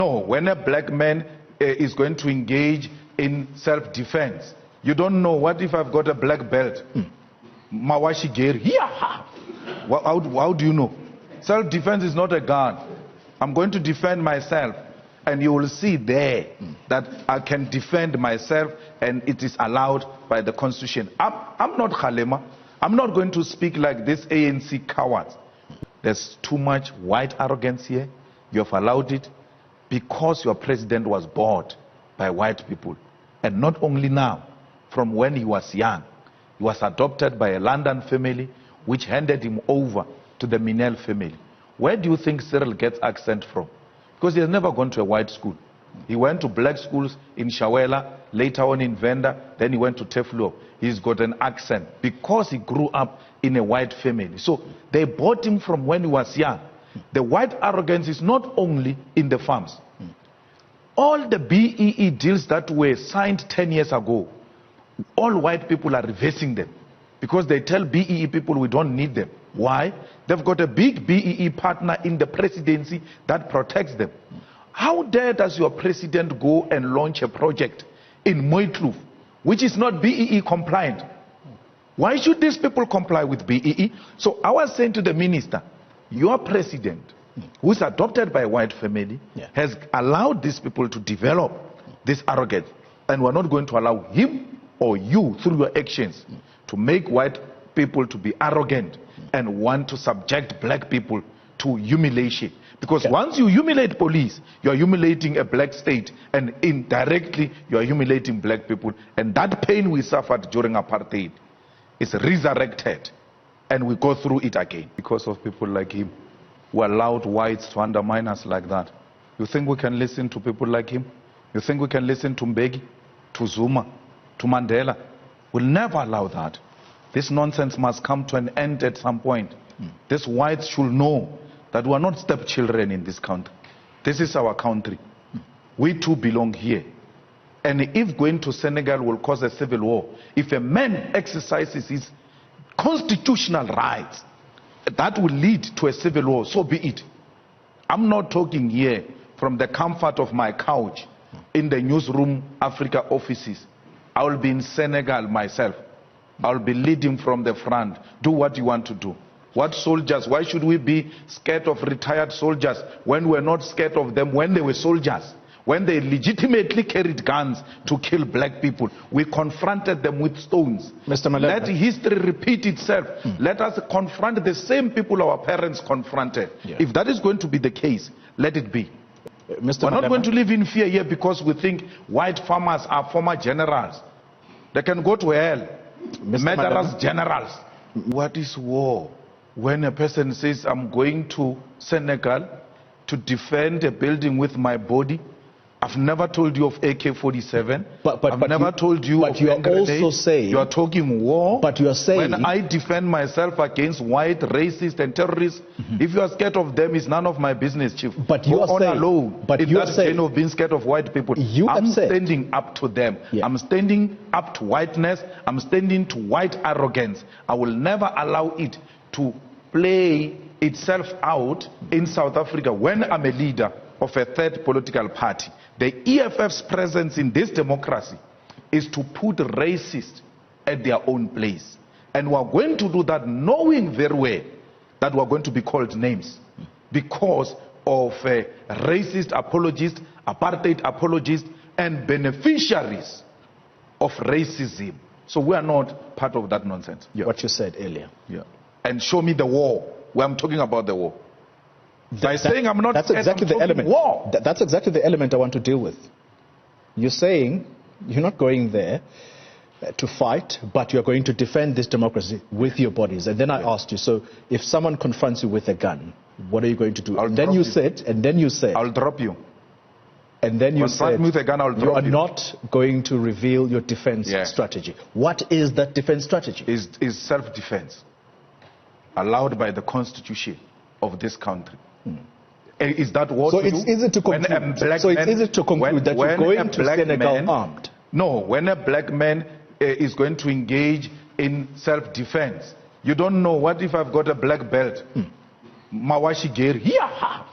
No, when a black man is going to engage in self-defense, you don't know, what if I've got a black belt? Mawashi Geri. Yeah. How do you know? Self-defense is not a gun. I'm going to defend myself. And you will see there that I can defend myself, and it is allowed by the Constitution. I'm not Malema. I'm not going to speak like this ANC cowards. There's too much white arrogance here. You have allowed it because your president was bought by white people. And not only now, from when he was young. He was adopted by a London family, which handed him over to the Minel family. Where do you think Cyril gets accent from? Because he has never gone to a white school. He went to black schools in Shawela, later on in Venda, then he went to Teflo. He's got an accent because he grew up in a white family. So they bought him from when he was young. The white arrogance is not only in the farms. All the BEE deals that were signed 10 years ago, all white people are reversing them because they tell BEE people we don't need them. Why? They've got a big BEE partner in the presidency that protects them. How dare does your president go and launch a project in Mooikloof, which is not BEE compliant? Why should these people comply with BEE? So I was saying to the minister, your president, who's adopted by a white family, has allowed these people to develop this arrogance. And we're not going to allow him or you, through your actions, to make white people to be arrogant and want to subject black people to humiliation. Because once you humiliate police, you are humiliating a black state, and indirectly you are humiliating black people. And that pain we suffered during apartheid is resurrected, and we go through it again. Because of people like him who allowed whites to undermine us like that. You think we can listen to people like him? You think we can listen to Mbeki, to Zuma, to Mandela? We'll never allow that. This nonsense must come to an end at some point. These whites should know that we are not stepchildren in this country. This is our country. We too belong here. And if going to Senegal will cause a civil war, if a man exercises his constitutional rights, that will lead to a civil war, so be it. I'm not talking here from the comfort of my couch in the newsroom Africa offices. I will be in Senegal myself. I will be leading from the front. Do what you want to do. What soldiers? Why should we be scared of retired soldiers when we're not scared of them when they were soldiers? When they legitimately carried guns to kill black people, we confronted them with stones. Mr. Malema. Let history repeat itself. Let us confront the same people our parents confronted. If that is going to be the case, let it be. Mr. We're not going to live in fear here because we think white farmers are former generals. They can go to hell. Murderers, generals. What is war? When a person says, I'm going to Senegal to defend a building with my body, I've never told you of AK-47. I've never told you of you are also saying you are talking war. But you are saying when I defend myself against white racists and terrorists, if you are scared of them, it's none of my business, Chief. But you are saying alone. But you are saying of being scared of white people. I'm standing up to them. I'm standing up to whiteness. I'm standing to white arrogance. I will never allow it to play itself out in South Africa when I'm a leader of a third political party. The EFF's presence in this democracy is to put racists at their own place. And we're going to do that knowing very well that we're going to be called names because of racist apologists, apartheid apologists, and beneficiaries of racism. So we are not part of that nonsense. What you said earlier. And show me the war where I'm talking about the war. By saying I'm not, that's exactly the element. War. That's exactly the element I want to deal with. You're saying you're not going there to fight, but you're going to defend this democracy with your bodies. And then I asked you, so if someone confronts you with a gun, what are you going to do? And then you said, I'll drop you. And then you said, with a gun, I'll drop you are not going to reveal your defense strategy. What is that defense strategy? Is self-defense allowed by the Constitution of this country. Is that what? So it's easy to conclude. That you're going to Senegal armed. No, when a black man is going to engage in self-defense, you don't know, what if I've got a black belt? Mawashi Geri. Yeah.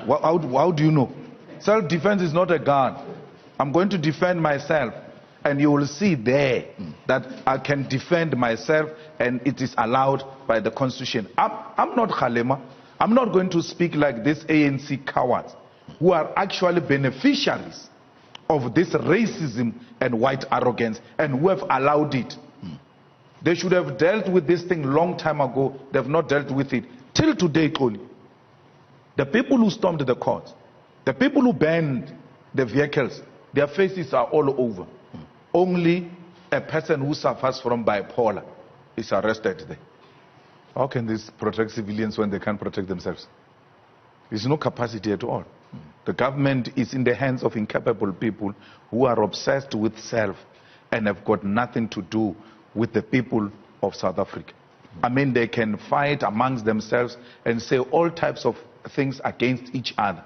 How do you know? self-defense is not a gun. I'm going to defend myself. And you will see there that I can defend myself and it is allowed by the Constitution. I'm not Malema. I'm not going to speak like these ANC cowards who are actually beneficiaries of this racism and white arrogance and who have allowed it. They should have dealt with this thing long time ago. They have not dealt with it. Till today, Tony, the people who stormed the courts, the people who banned the vehicles, their faces are all over. Only a person who suffers from bipolar is arrested there. How can this protect civilians when they can't protect themselves? There's no capacity at all. The government is in the hands of incapable people who are obsessed with self and have got nothing to do with the people of South Africa. I mean, they can fight amongst themselves and say all types of things against each other.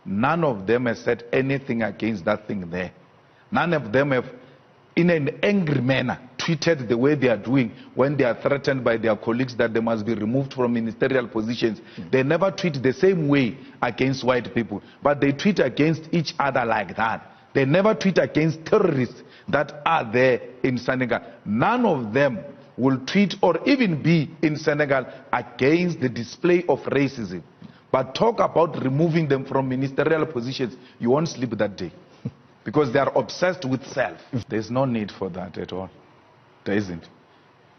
None of them has said anything against that thing there. None of them have, in an angry manner, tweeted the way they are doing when they are threatened by their colleagues that they must be removed from ministerial positions. They never tweet the same way against white people, but they tweet against each other like that. They never tweet against terrorists that are there in Senegal. None of them will tweet or even be in Senegal against the display of racism. But talk about removing them from ministerial positions, you won't sleep that day. Because they are obsessed with self. There's no need for that at all. There isn't.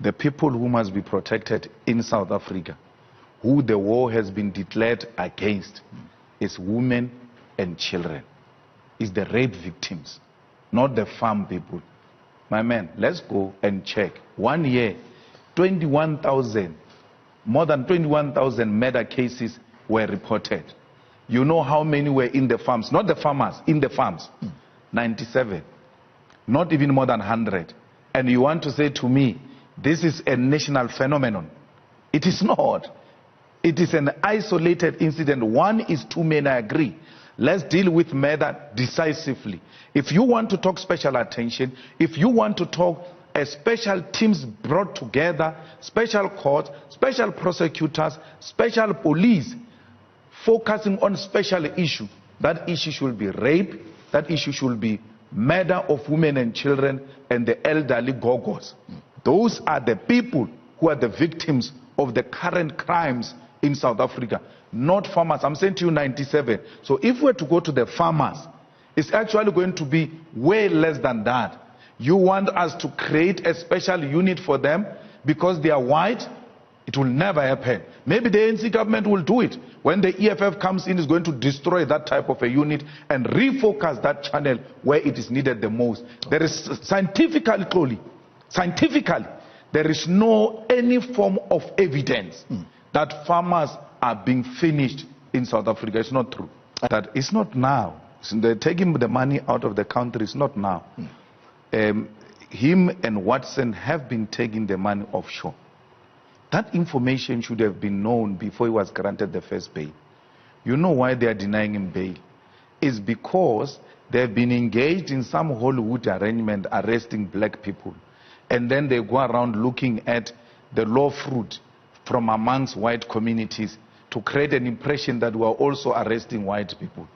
The people who must be protected in South Africa, who the war has been declared against, is women and children. Is the rape victims, not the farm people. My man, let's go and check. 1 year, 21,000, more than 21,000 murder cases were reported. You know how many were in the farms? Not the farmers, in the farms. 97. Not even more than 100. And you want to say to me, this is a national phenomenon. It is not. It is an isolated incident. One is too many, I agree. Let's deal with murder decisively. If you want to talk special attention, if you want to talk special teams brought together, special courts, special prosecutors, special police, focusing on special issue, that issue should be rape, that issue should be murder of women and children and the elderly gogos. Those are the people who are the victims of the current crimes in South Africa, not farmers. I'm saying to you 97. So if we're to go to the farmers, it's actually going to be way less than that. You want us to create a special unit for them because they are white? It will never happen. Maybe the ANC government will do it. When the EFF comes in, it's going to destroy that type of a unit and refocus that channel where it is needed the most. There is scientifically, there is no any form of evidence that farmers are being finished in South Africa. It's not true. That it's not now. They're taking the money out of the country. It's not now. Him and Watson have been taking the money offshore. That information should have been known before he was granted the first bail. You know why they are denying him bail? It's because they have been engaged in some Hollywood arrangement arresting black people. And then they go around looking at the law fruit from amongst white communities to create an impression that we are also arresting white people.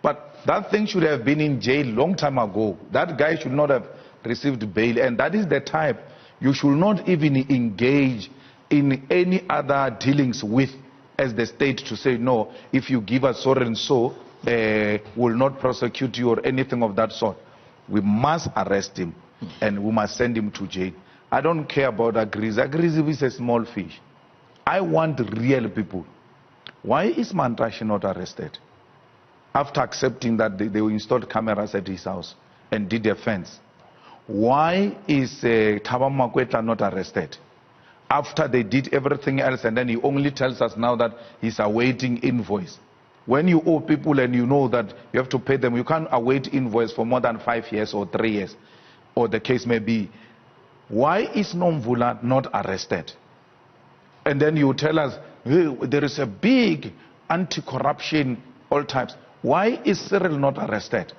But that thing should have been in jail long time ago. That guy should not have received bail. And that is the type you should not even engage in any other dealings with as the state to say, no, if you give us so and so, will not prosecute you or anything of that sort. We must arrest him and we must send him to jail. I don't care about Agrizi. Agrizi is a small fish. I want real people. Why is Mantashe not arrested? After accepting that they installed cameras at his house and did a fence. Why is Thabo Makwetla not arrested? After they did everything else and then he only tells us now that he's awaiting invoice. When you owe people and you know that you have to pay them, you can't await invoice for more than 5 years or 3 years, or the case may be. Why is Nomvula not arrested? And then you tell us, hey, there is a big anti-corruption, all types. Why is Cyril not arrested?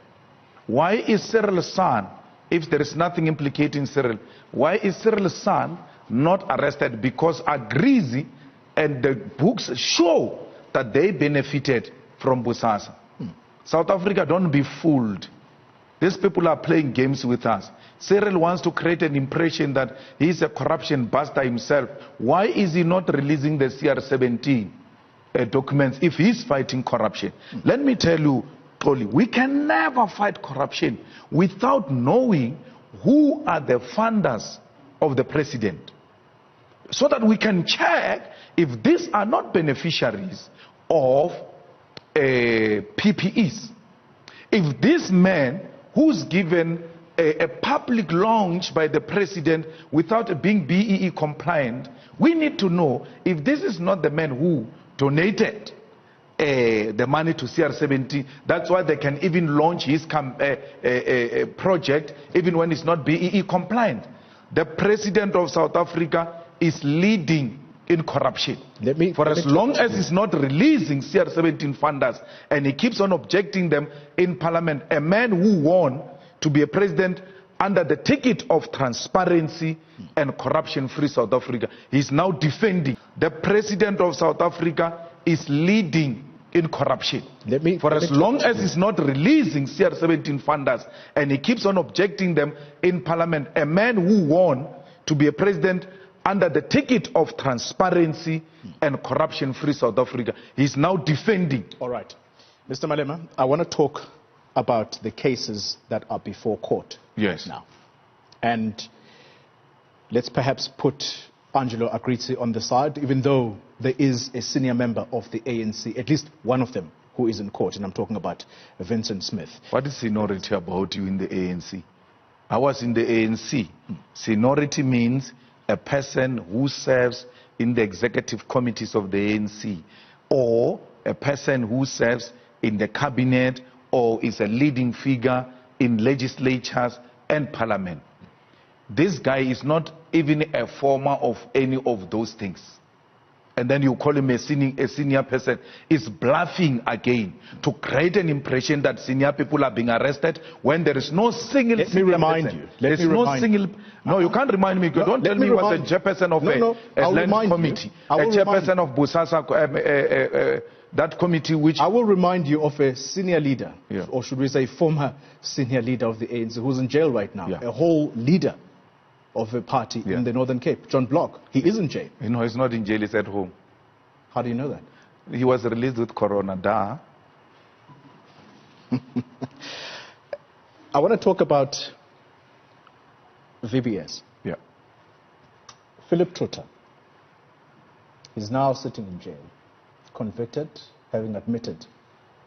Why is Cyril's son, if there is nothing implicating Cyril, why is Cyril's son not arrested? Because Agrizi and the books show that they benefited from Bosasa. South Africa, don't be fooled. These people are playing games with us. Cyril wants to create an impression that he's a corruption buster himself. Why is he not releasing the CR17 documents if he's fighting corruption? Let me tell you, Toli, we can never fight corruption without knowing who are the funders of the president, so that we can check if these are not beneficiaries of PPEs. If this man who's given a public launch by the president without being BEE compliant, we need to know if this is not the man who donated the money to CR17. That's why they can even launch his project even when it's not BEE compliant. The president of South Africa is leading in corruption. For as long as he's not releasing CR17 funders and he keeps on objecting them in parliament, a man who won to be a president under the ticket of transparency and corruption-free South Africa, he's now defending. The president of South Africa is leading in corruption. For as long as he's not releasing CR17 funders and he keeps on objecting them in parliament, a man who won to be a president under the ticket of transparency and corruption-free South Africa, he's now defending. All right. Mr. Malema, I want to talk about the cases that are before court now. And let's perhaps put Angelo Agrizzi on the side, even though there is a senior member of the ANC, at least one of them, who is in court, and I'm talking about Vincent Smith. What is seniority about you in the ANC? I was in the ANC. Seniority means a person who serves in the executive committees of the ANC, or a person who serves in the cabinet, or is a leading figure in legislatures and parliament. This guy is not even a former of any of those things. And then you call him a senior person. Is bluffing again to create an impression that senior people are being arrested when there is no single. Let me remind you. There's no single. No, you can't remind me. Don't tell me what the chairperson of a land committee, a chairperson of Busasa, that committee which. I will remind you of a senior leader, or should we say former senior leader of the ANC, who's in jail right now, a whole leader of a party in the Northern Cape, John Block. He is in jail. No, he's not in jail, he's at home. How do you know that? He was released with corona. I want to talk about VBS. Philip Truter is now sitting in jail, convicted, having admitted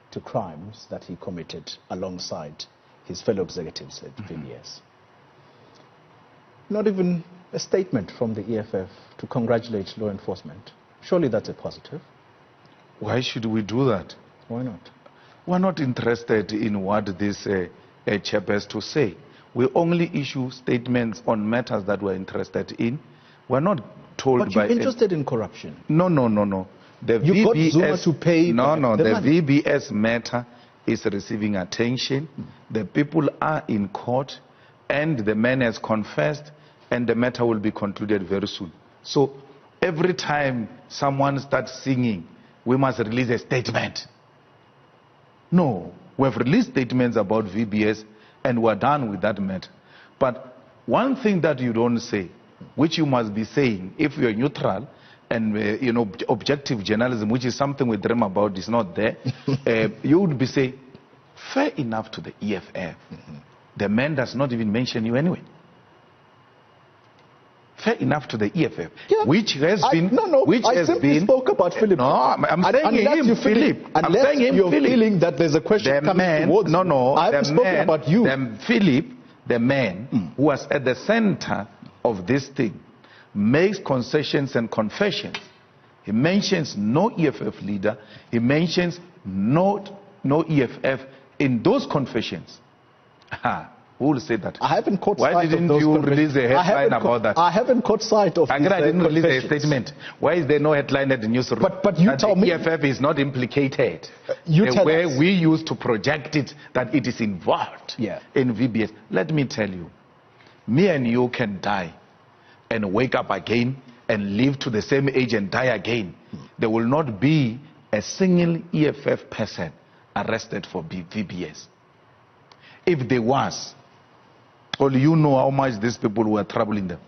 to crimes that he committed alongside his fellow executives at VBS. Not even a statement from the EFF to congratulate law enforcement. Surely that's a positive. Why should we do that? Why not? We're not interested in what this chap has to say. We only issue statements on matters that we're interested in. We're not told but you're interested in corruption. No. The you got Zuma to pay. The VBS matter is receiving attention. The people are in court, and the man has confessed, and the matter will be concluded very soon. So every time someone starts singing, we must release a statement. No, we have released statements about VBS and we're done with that matter. But one thing that you don't say, which you must be saying if you're neutral and objective journalism, which is something we dream about, is not there, you would be saying, fair enough to the EFF. The man does not even mention you anyway. Fair enough to the EFF, which has been. I simply spoke about Philip. No, I'm saying him, Philip. I'm saying him, you're Philip. Feeling that there's a question coming towards I haven't spoken about you. Philip, the man who was at the center of this thing, makes concessions and confessions. He mentions no EFF leader. He mentions no EFF in those confessions. Who will say that? I haven't caught sight Why didn't you release a headline about that? I haven't caught sight of I didn't release a statement. Why is there no headline at the newsroom? But you tell me. EFF is not implicated. We used to project it that it is involved in VBS. Let me tell you, me and you can die and wake up again and live to the same age and die again. There will not be a single EFF person arrested for VBS. If there was, only you know how much these people were troubling them.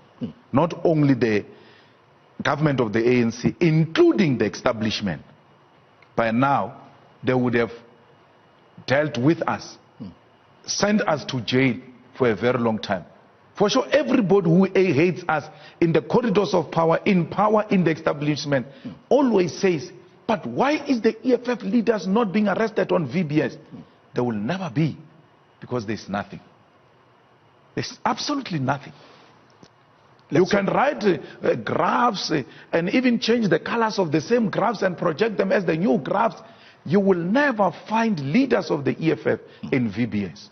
Not only the government of the ANC, including the establishment. By now, they would have dealt with us, sent us to jail for a very long time. For sure, everybody who hates us in the corridors of power, in the establishment, always says, but why is the EFF leaders not being arrested on VBS? There will never be, because there's nothing. There's absolutely nothing. You can write graphs and even change the colors of the same graphs and project them as the new graphs. You will never find leaders of the EFF in VBS.